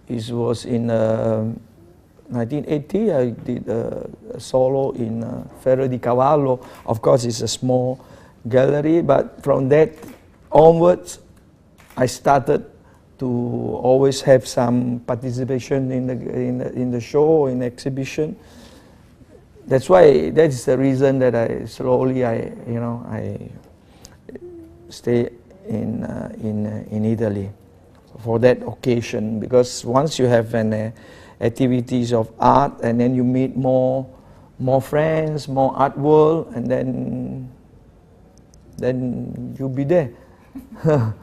It was in 1980. I did a solo in Ferro di Cavallo. Of course, it's a small gallery, but from that onwards, I started to always have some participation in the show, in the exhibition. That's why, that's the reason that I slowly, I stay in Italy for that occasion, because once you have an activities of art, and then you meet more friends, more art world, and then you'll be there. And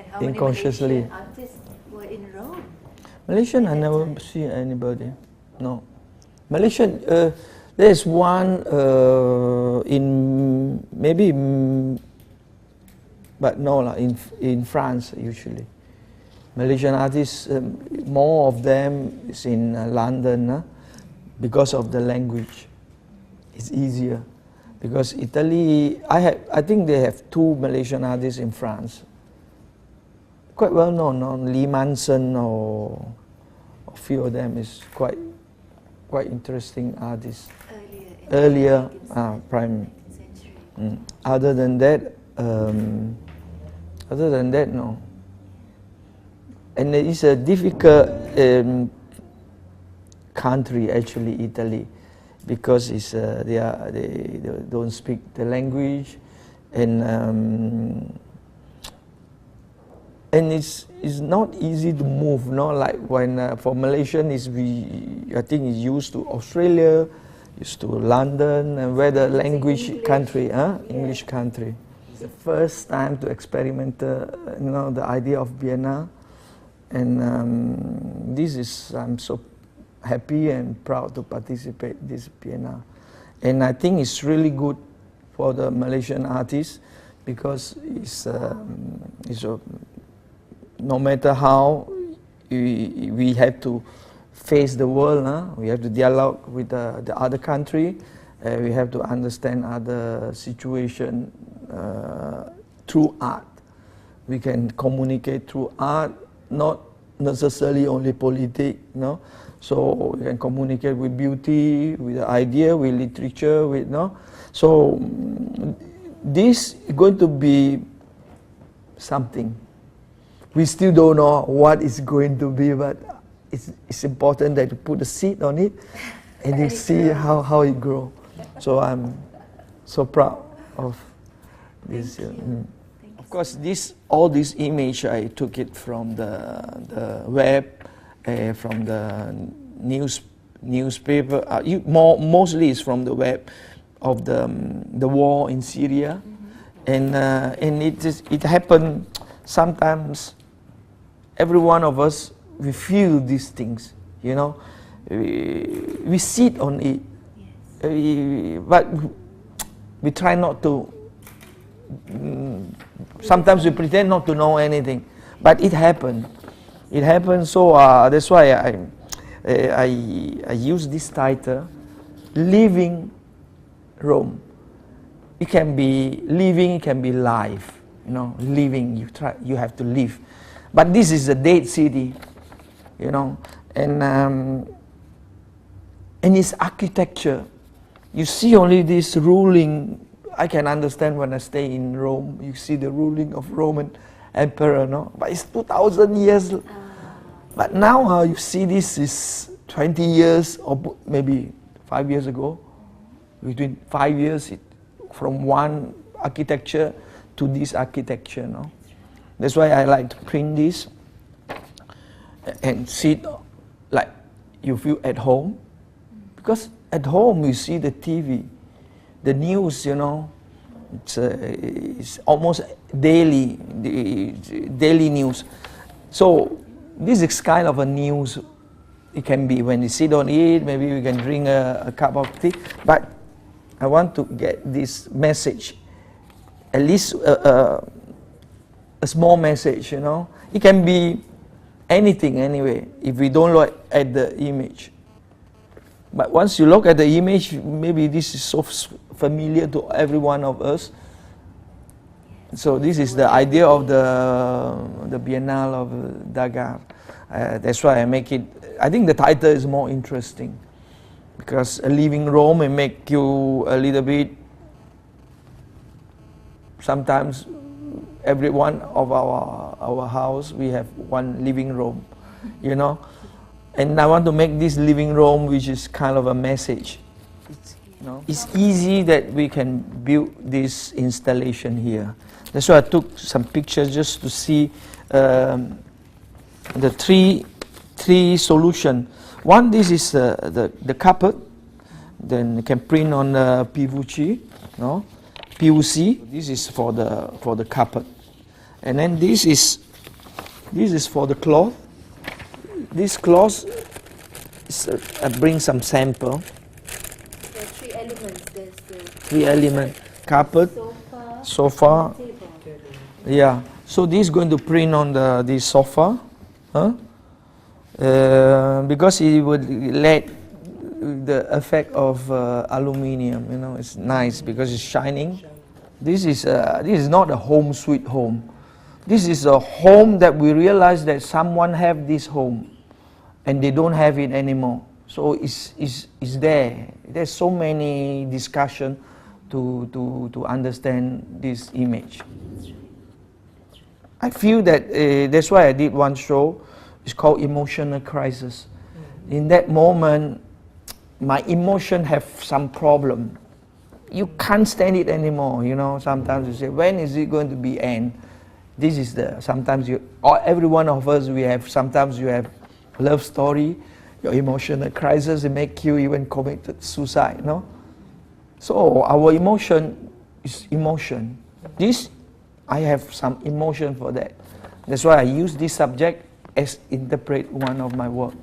how many Unconsciously. Malaysian artists were in Rome? Malaysian, I never see anybody. No. Malaysian, there's one in maybe, but no, in France usually. Malaysian artists, more of them is in London, because of the language. It's easier. Because Italy, I think they have 2 Malaysian artists in France. Quite well known, no? Lee Manson, or a few of them is quite interesting artists. Earlier, prime. Other than that, no. And it's a difficult country, actually, Italy, because it's they don't speak the language, and it's not easy to move, no? Like when for Malaysian I think it's used to Australia, used to London, and where the language English country, English country. It's the first time to experiment, the idea of Vienna, and I'm so happy and proud to participate in this Vienna, and I think it's really good for the Malaysian artists, because it's no matter how we have to face the world, we have to dialogue with the other country, we have to understand other situation through art. We can communicate through art, not necessarily only politics, no? So we can communicate with beauty, with the idea, with literature, So this is going to be something. We still don't know what it's going to be, but it's important that you put a seed on it, and you see how it grows. So I'm so proud of this. Of course, all this image, I took it from the web, from the newspaper. Mostly it's from the web of the war in Syria, and it happened sometimes. Every one of us, we feel these things, we sit on it, but we try not to. Sometimes we pretend not to know anything, but it happened. It happened, so that's why I use this title, Living Rome. It can be living, it can be life. Living, you have to live. But this is a dead city, and its architecture. You see only this ruling. I can understand when I stay in Rome. You see the ruling of Roman emperor, no? But it's 2,000 years. But now you see this is 20 years, or maybe 5 years ago. Between 5 years, from one architecture to this architecture, no? That's why I like to print this and sit like you feel at home. Because at home you see the TV, the news, it's almost daily news. So this is kind of a news. It can be when you sit on it, maybe you can drink a cup of tea. But I want to get this message, at least a small message, It can be anything anyway, if we don't look at the image. But once you look at the image, maybe this is so familiar to every one of us. So this is the idea of the Biennale of Dakar. That's why I make it. I think the title is more interesting because a living Rome may make you a little bit. Sometimes, every one of our house we have one living room, you know, and I want to make this living room, which is kind of a message. It's easy that we can build this installation here. That's why I took some pictures just to see the three solution. One, this is the carpet. Then you can print on PVC, no? PVC. This is for the carpet, and then this is for the cloth. This cloth I bring some sample. There are three elements. There's the Three element carpet, sofa. table. Yeah. So this is going to print on this sofa, huh? Because it would let the effect of aluminium. You know, it's nice because it's shining. This is not a home sweet home. This is a home that we realize that someone have this home, and they don't have it anymore. So it's there. There's so many discussion to understand this image. I feel that that's why I did one show. It's called Emotional Crisis. In that moment, my emotion have some problem. You can't stand it anymore. You know, sometimes you say, when is it going to be end? This is sometimes or every one of us, sometimes you have love story, your emotional crisis, it make you even commit suicide, no? So our emotion is emotion. This, I have some emotion for that. That's why I use this subject as interpret one of my work.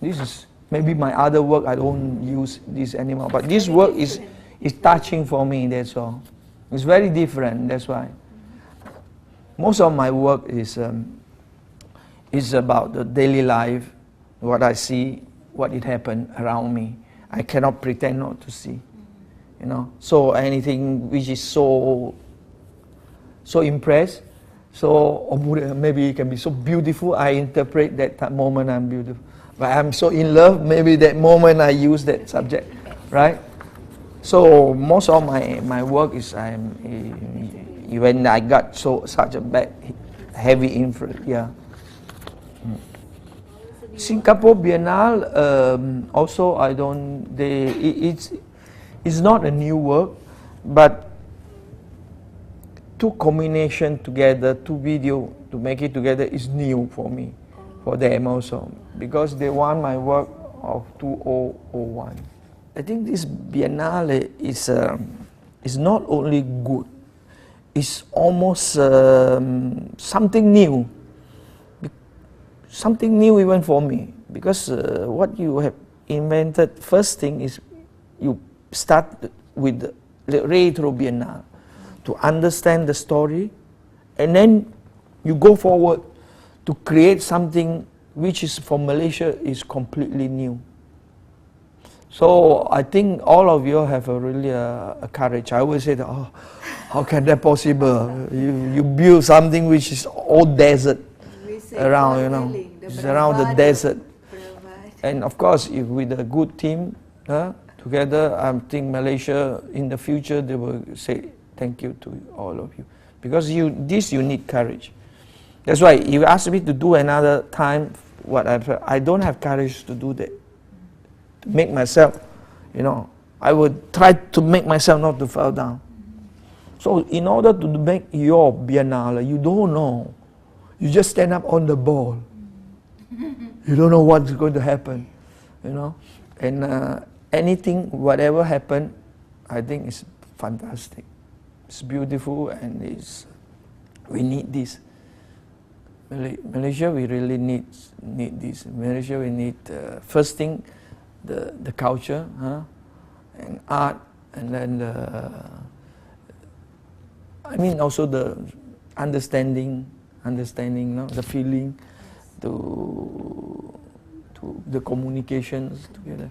This is, maybe my other work, I don't use this anymore, but this work is touching for me, that's all. It's very different, that's why. Most of my work is about the daily life, what I see, what it happened around me. I cannot pretend not to see, you know. So anything which is so impressed, so maybe it can be so beautiful, I interpret that moment I'm beautiful. But I'm so in love, maybe that moment I use that subject, right? So most of my work is when I got such a bad, heavy influence, yeah. Singapore Biennale, also it's not a new work, but two combination together, two video to make it together is new for me, for them also, because they want my work of 2001. I think this Biennale is not only good, it's almost something new. Something new even for me, because what you have invented, first thing is you start with the Retro Biennale to understand the story, and then you go forward to create something which is for Malaysia is completely new. So I think all of you have a really a courage. I always say that, oh, how can that possible? You build something which is all desert around, you know, it's around the desert. And of course, if with a good team together, I think Malaysia in the future they will say thank you to all of you, because you need courage. That's why if you ask me to do another time, I don't have courage to do that. To make myself, you know, I would try to make myself not to fall down. So in order to make your Biennale, you don't know. You just stand up on the ball. You don't know what's going to happen, you know. And anything, whatever happen, I think it's fantastic. It's beautiful, and we need this. Malaysia, we really need this. Malaysia, we need first thing, the culture, and art, and then also the understanding, no? The feeling, to the communications together,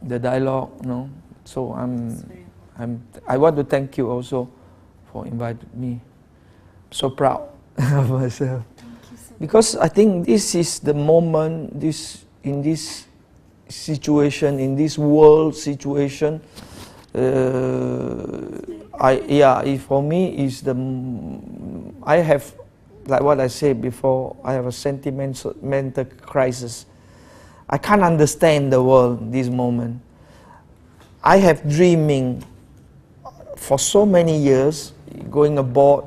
the dialogue, no. So I want to thank you also for inviting me. So proud of myself. Thank you so much. Because I think this is the moment, in this situation, in this world situation, for me is I have, like what I said before, I have a sentimental crisis. I can't understand the world this moment. I have dreaming for so many years, going abroad.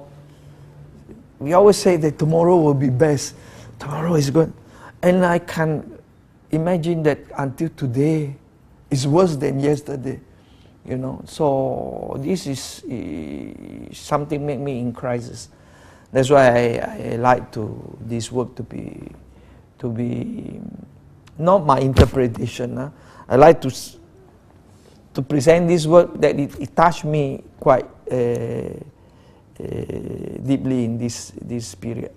We always say that tomorrow will be best. Tomorrow is good. And I can imagine that until today, it's worse than yesterday. You know, so this is something make me in crisis. That's why I like this work to be not my interpretation. I like to present this work that it touched me quite deeply in this period.